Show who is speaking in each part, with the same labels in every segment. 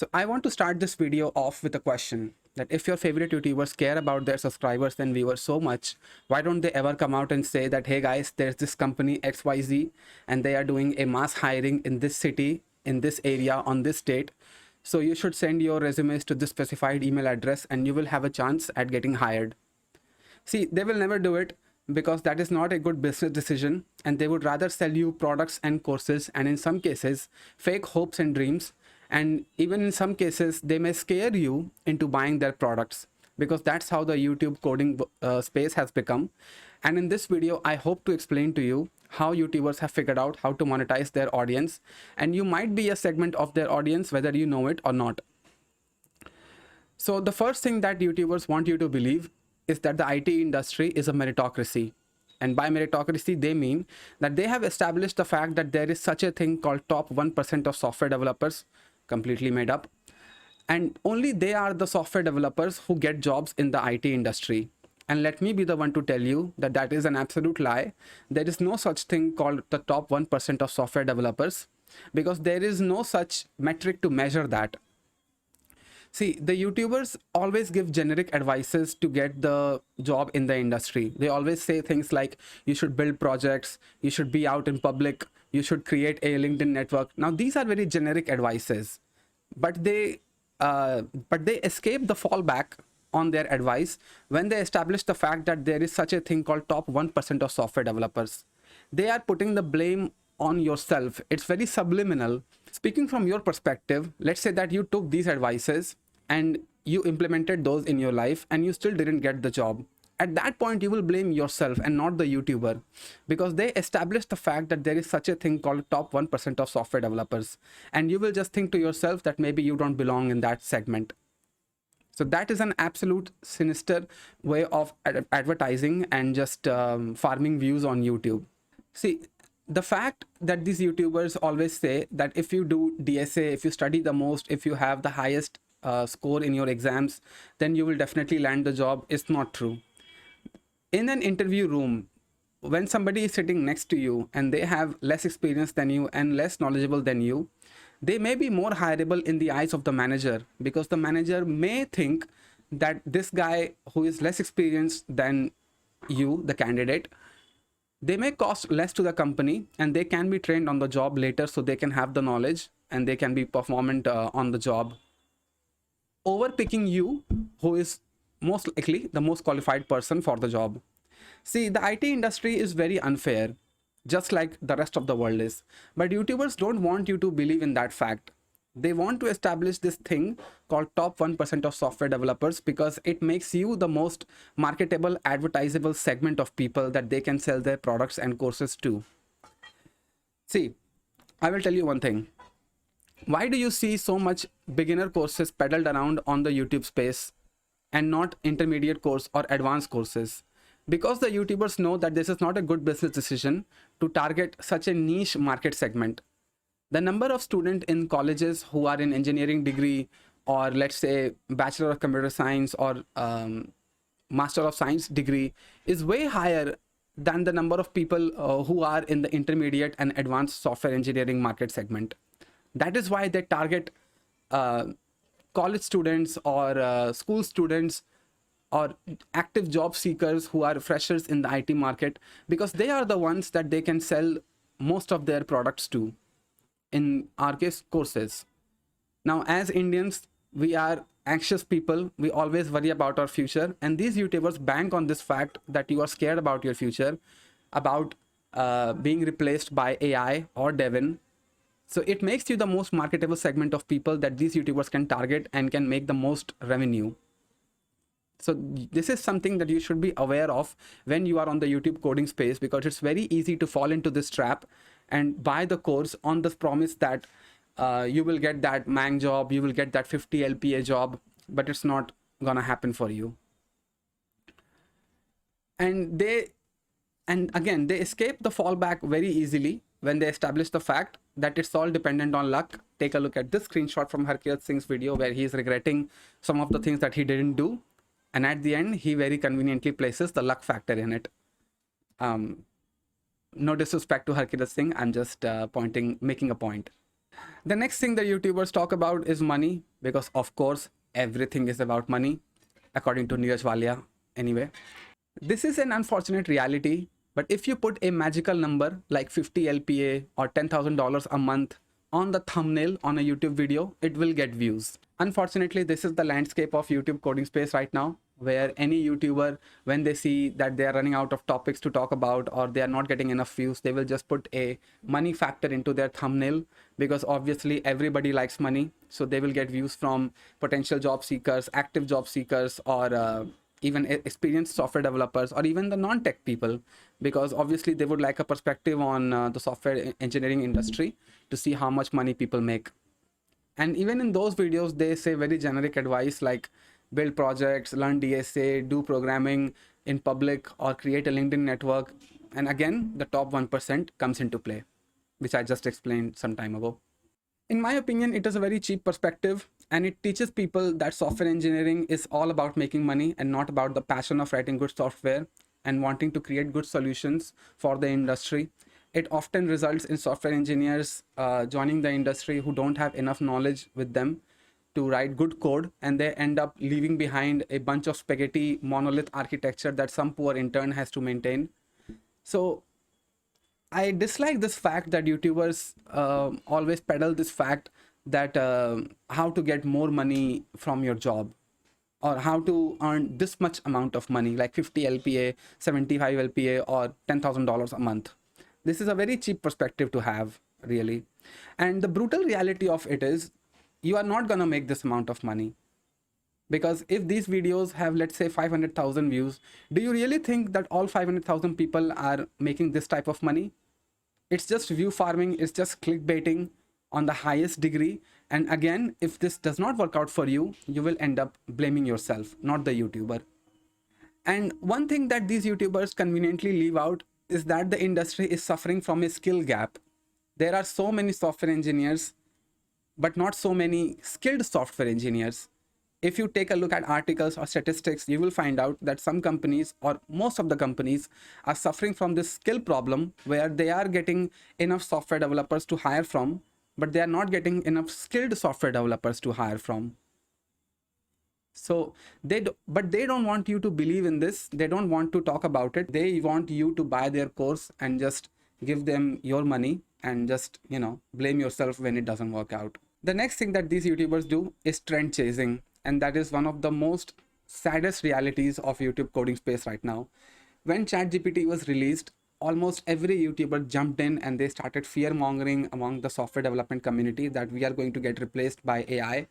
Speaker 1: So I want to start this video off with a question that if your favorite YouTubers care about their subscribers and viewers so much, why don't they ever come out and say that, hey guys, there's this company XYZ and they are doing a mass hiring in this city, in this area, on this date. So you should send your resumes to this specified email address and you will have a chance at getting hired. See, they will never do it because that is not a good business decision, and they would rather sell you products and courses, and in some cases fake hopes and dreams, and even in some cases they may scare you into buying their products, because that's how the YouTube coding space has become. And in this video I hope to explain to you how YouTubers have figured out how to monetize their audience, and you might be a segment of their audience whether you know it or not. So the first thing that YouTubers want you to believe is that the IT industry is a meritocracy. And by meritocracy, they mean that they have established the fact that there is such a thing called top 1% of software developers, completely made up. And only they are the software developers who get jobs in the IT industry. And let me be the one to tell you that that is an absolute lie. There is no such thing called the top 1% of software developers, because there is no such metric to measure that. See, the YouTubers always give generic advices to get the job in the industry. They always say things like, you should build projects, you should be out in public, you should create a LinkedIn network. Now, these are very generic advices, but they escape the fallback on their advice when they establish the fact that there is such a thing called top 1% of software developers. They are putting the blame on yourself. It's very subliminal. Speaking from your perspective, let's say that you took these advices and you implemented those in your life and you still didn't get the job. At that point, you will blame yourself and not the YouTuber, because they established the fact that there is such a thing called top 1% of software developers. And you will just think to yourself that maybe you don't belong in that segment. So that is an absolute sinister way of advertising and just farming views on YouTube. See, the fact that these YouTubers always say that if you do DSA, if you study the most, if you have the highest score in your exams, then you will definitely land the job is not true. In an interview room, when somebody is sitting next to you and they have less experience than you and less knowledgeable than you, they may be more hireable in the eyes of the manager, because the manager may think that this guy who is less experienced than you, the candidate, they may cost less to the company and they can be trained on the job later, so they can have the knowledge and they can be performant on the job, overpicking you, who is most likely the most qualified person for the job. See, the IT industry is very unfair, just like the rest of the world is. But YouTubers don't want you to believe in that fact. They want to establish this thing called top 1% of software developers, because it makes you the most marketable, advertisable segment of people that they can sell their products and courses to. See, I will tell you one thing. Why do you see so much beginner courses peddled around on the YouTube space and not intermediate course or advanced courses? Because the YouTubers know that this is not a good business decision to target such a niche market segment. The number of students in colleges who are in engineering degree, or let's say Bachelor of Computer Science or Master of Science degree, is way higher than the number of people who are in the intermediate and advanced software engineering market segment. That is why they target college students or school students or active job seekers who are freshers in the IT market, because they are the ones that they can sell most of their products to. In our case, courses. Now, as Indians, we are anxious people. We always worry about our future. And these YouTubers bank on this fact that you are scared about your future, about being replaced by AI or Devin. So it makes you the most marketable segment of people that these YouTubers can target and can make the most revenue. So this is something that you should be aware of when you are on the YouTube coding space, because it's very easy to fall into this trap and buy the course on this promise that you will get that Mang job, you will get that 50 LPA job, but it's not gonna happen for you. And again, they escape the fallback very easily when they establish the fact that it's all dependent on luck. Take a look at this screenshot from Harkirat Singh's video where he is regretting some of the things that he didn't do. And at the end, he very conveniently places the luck factor in it. No disrespect to Harkirat Singh, I'm just making a point. The next thing that YouTubers talk about is money, because of course everything is about money, according to Neeraj Walia. Anyway, this is an unfortunate reality, but if you put a magical number like 50 LPA or $10,000 a month on the thumbnail on a YouTube video, it will get views. Unfortunately, this is the landscape of YouTube coding space right now, where any YouTuber, when they see that they are running out of topics to talk about or they are not getting enough views, they will just put a money factor into their thumbnail, because obviously everybody likes money. So they will get views from potential job seekers, active job seekers, or even experienced software developers, or even the non-tech people, because obviously they would like a perspective on the software engineering industry to see how much money people make. And even in those videos, they say very generic advice like build projects, learn DSA, do programming in public, or create a LinkedIn network. And again, the top 1% comes into play, which I just explained some time ago. In my opinion, it is a very cheap perspective, and it teaches people that software engineering is all about making money and not about the passion of writing good software and wanting to create good solutions for the industry. It often results in software engineers joining the industry who don't have enough knowledge with them to write good code, and they end up leaving behind a bunch of spaghetti monolith architecture that some poor intern has to maintain. So I dislike this fact that YouTubers always peddle this fact that how to get more money from your job, or how to earn this much amount of money, like 50 LPA, 75 LPA, or $10,000 a month. This is a very cheap perspective to have, really. And the brutal reality of it is, you are not gonna make this amount of money. Because if these videos have, let's say, 500,000 views, do you really think that all 500,000 people are making this type of money? It's just view farming, it's just clickbaiting on the highest degree. And again, if this does not work out for you, you will end up blaming yourself, not the YouTuber. And one thing that these YouTubers conveniently leave out is that the industry is suffering from a skill gap. There are so many software engineers, but not so many skilled software engineers. If you take a look at articles or statistics, you will find out that some companies, or most of the companies, are suffering from this skill problem, where they are getting enough software developers to hire from, but they are not getting enough skilled software developers to hire from. So but they don't want you to believe in this. They don't want to talk about it. They want you to buy their course and just give them your money and just, blame yourself when it doesn't work out. The next thing that these YouTubers do is trend chasing. And that is one of the most saddest realities of YouTube coding space right now. When ChatGPT was released, almost every YouTuber jumped in and they started fear mongering among the software development community that we are going to get replaced by AI.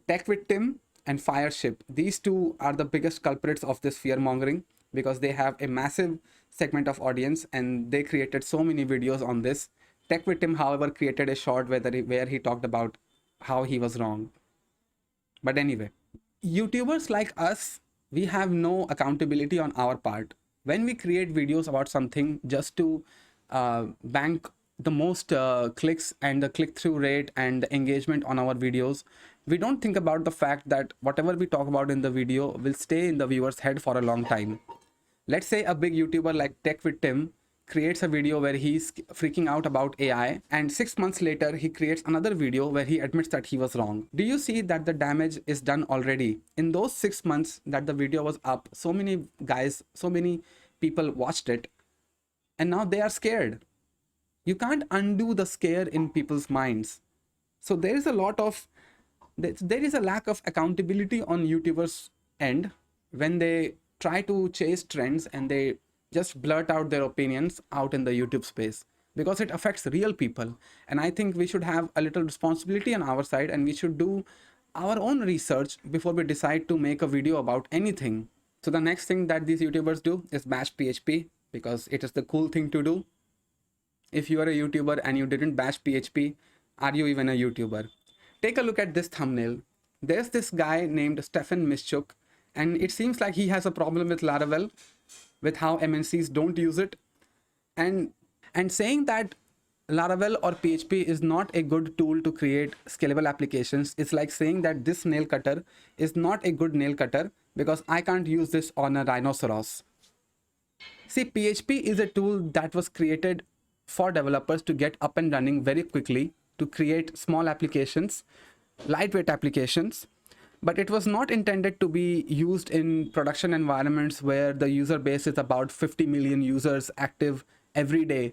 Speaker 1: Tech with Tim and Fireship, these two are the biggest culprits of this fear mongering, because they have a massive segment of audience and they created so many videos on this. Tech with Tim, however, created a short where he talked about how he was wrong. But anyway, YouTubers like us, we have no accountability on our part. When we create videos about something just to bank the most clicks and the click-through rate and the engagement on our videos, we don't think about the fact that whatever we talk about in the video will stay in the viewer's head for a long time. Let's say a big YouTuber like Tech with Tim creates a video where he's freaking out about AI, and 6 months later he creates another video where he admits that he was wrong. Do you see that the damage is done already? In those 6 months that the video was up, so many guys, so many people watched it, and now they are scared. You can't undo the scare in people's minds. So there is a lack of accountability on YouTubers' end when they try to chase trends and they just blurt out their opinions out in the YouTube space, because it affects real people. And I think we should have a little responsibility on our side, and we should do our own research before we decide to make a video about anything. So the next thing that these YouTubers do is bash PHP, because it is the cool thing to do. If you are a YouTuber and you didn't bash PHP, are you even a YouTuber? Take a look at this thumbnail. There's this guy named Stefan Mischuk, and it seems like he has a problem with Laravel, with how MNCs don't use it. And saying that Laravel or PHP is not a good tool to create scalable applications is like saying that this nail cutter is not a good nail cutter because I can't use this on a rhinoceros. See, PHP is a tool that was created for developers to get up and running very quickly, to create small applications, lightweight applications, but it was not intended to be used in production environments where the user base is about 50 million users active every day.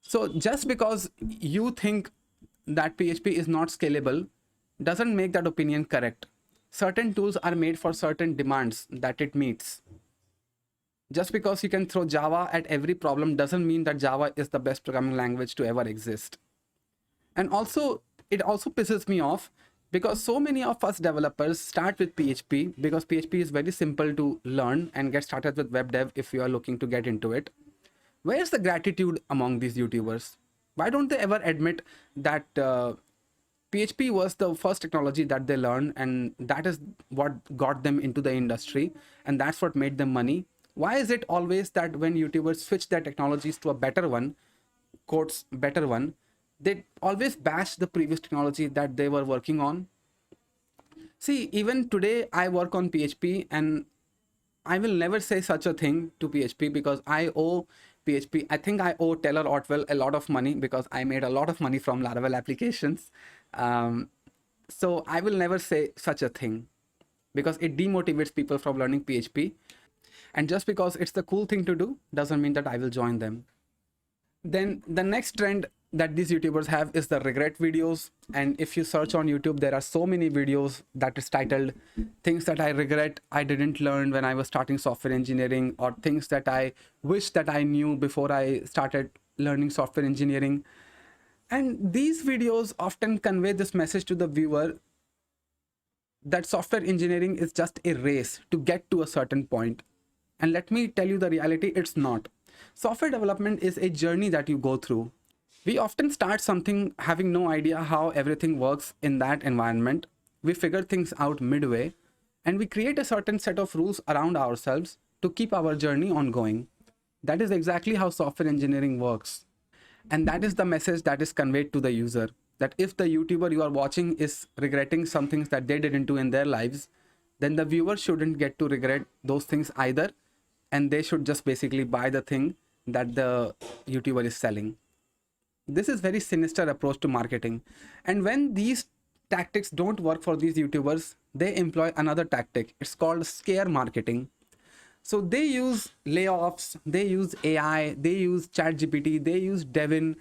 Speaker 1: So just because you think that PHP is not scalable doesn't make that opinion correct. Certain tools are made for certain demands that it meets. Just because you can throw Java at every problem doesn't mean that Java is the best programming language to ever exist. And also, it also pisses me off because so many of us developers start with PHP because PHP is very simple to learn and get started with web dev if you are looking to get into it. Where's the gratitude among these YouTubers? Why don't they ever admit that PHP was the first technology that they learned and that is what got them into the industry and that's what made them money? Why is it always that when YouTubers switch their technologies to a better one, quotes better one, they always bash the previous technology that they were working on? See, even today I work on PHP and I will never say such a thing to PHP because I owe PHP. I think I owe Taylor Otwell a lot of money because I made a lot of money from Laravel applications. So I will never say such a thing because it demotivates people from learning PHP. And just because it's the cool thing to do doesn't mean that I will join them. Then the next trend that these YouTubers have is the regret videos. And if you search on YouTube, there are so many videos that is titled things that I regret I didn't learn when I was starting software engineering, or things that I wish that I knew before I started learning software engineering. And these videos often convey this message to the viewer that software engineering is just a race to get to a certain point. And let me tell you the reality, it's not. Software development is a journey that you go through. We often start something having no idea how everything works in that environment. We figure things out midway and we create a certain set of rules around ourselves to keep our journey ongoing. That is exactly how software engineering works. And that is the message that is conveyed to the user, that if the YouTuber you are watching is regretting some things that they didn't do in their lives, then the viewer shouldn't get to regret those things either. And they should just basically buy the thing that the YouTuber is selling. This is very sinister approach to marketing. And when these tactics don't work for these YouTubers, they employ another tactic. It's called scare marketing. So they use layoffs, they use AI, they use ChatGPT, they use Devin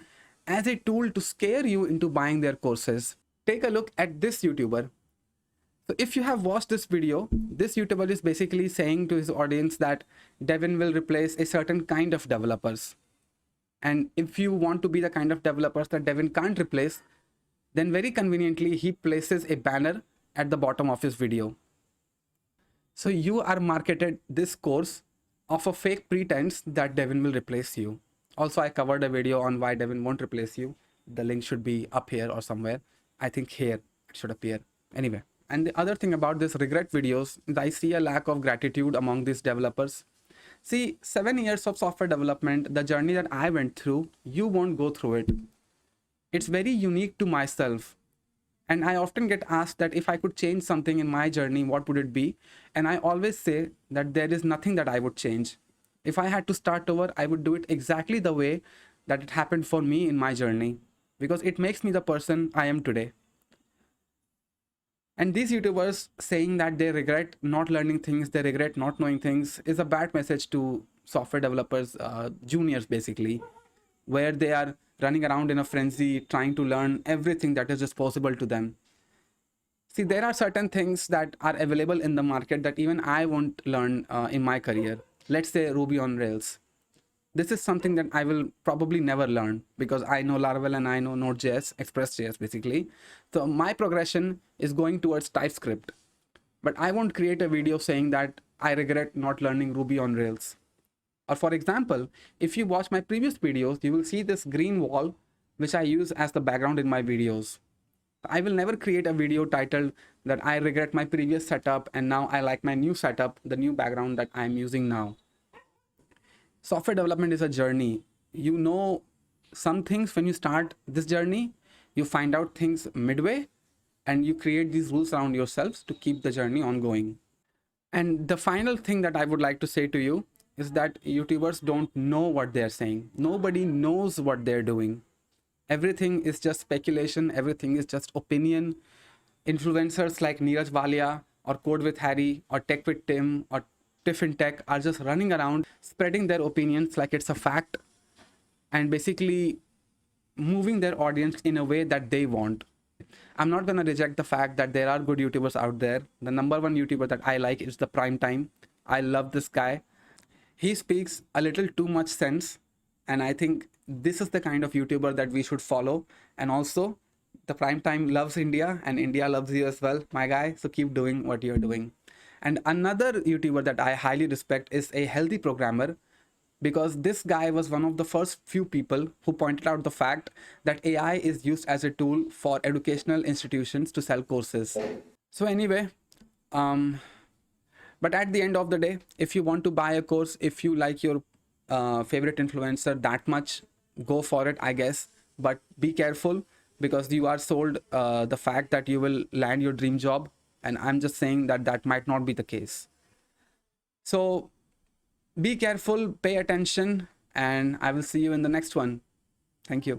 Speaker 1: as a tool to scare you into buying their courses. Take a look at this YouTuber. So if you have watched this video, this YouTuber is basically saying to his audience that Devin will replace a certain kind of developers. And if you want to be the kind of developers that Devin can't replace, then very conveniently he places a banner at the bottom of his video. So you are marketed this course of a fake pretense that Devin will replace you. Also, I covered a video on why Devin won't replace you. The link should be up here or somewhere. I think here it should appear. Anyway. And the other thing about this regret videos is I see a lack of gratitude among these developers. See, 7 years of software development, the journey that I went through, you won't go through it. It's very unique to myself. And I often get asked that if I could change something in my journey, what would it be? And I always say that there is nothing that I would change. If I had to start over, I would do it exactly the way that it happened for me in my journey, because it makes me the person I am today. And these YouTubers saying that they regret not learning things, they regret not knowing things, is a bad message to software developers, juniors basically, where they are running around in a frenzy trying to learn everything that is just possible to them. See, there are certain things that are available in the market that even I won't learn in my career. Let's say Ruby on Rails. This is something that I will probably never learn because I know Laravel and I know Node.js, Express.js basically. So my progression is going towards TypeScript. But I won't create a video saying that I regret not learning Ruby on Rails. Or for example, if you watch my previous videos, you will see this green wall, which I use as the background in my videos. I will never create a video titled that I regret my previous setup and now I like my new setup, the new background that I'm using now. Software development is a journey. You know some things when you start this journey, you find out things midway, and you create these rules around yourselves to keep the journey ongoing. And the final thing that I would like to say to you is that YouTubers don't know what they're saying. Nobody knows what they're doing. Everything is just speculation, everything is just opinion. Influencers like Neeraj Walia or Code with Harry or Tech with Tim or Tiffin Tech are just running around spreading their opinions like it's a fact and basically moving their audience in a way that they want. I'm not gonna reject the fact that there are good YouTubers out there. The number one YouTuber that I like is the Prime Time. I love this guy. He speaks a little too much sense, and I think this is the kind of YouTuber that we should follow. And also, the Prime Time loves India, and India loves you as well, my guy. So keep doing what you're doing. And another YouTuber that I highly respect is a healthy programmer, because this guy was one of the first few people who pointed out the fact that AI is used as a tool for educational institutions to sell courses. So anyway, but at the end of the day, if you want to buy a course, if you like your favorite influencer that much, go for it, I guess. But be careful, because you are sold the fact that you will land your dream job. And I'm just saying that that might not be the case. So be careful, pay attention, and I will see you in the next one. Thank you.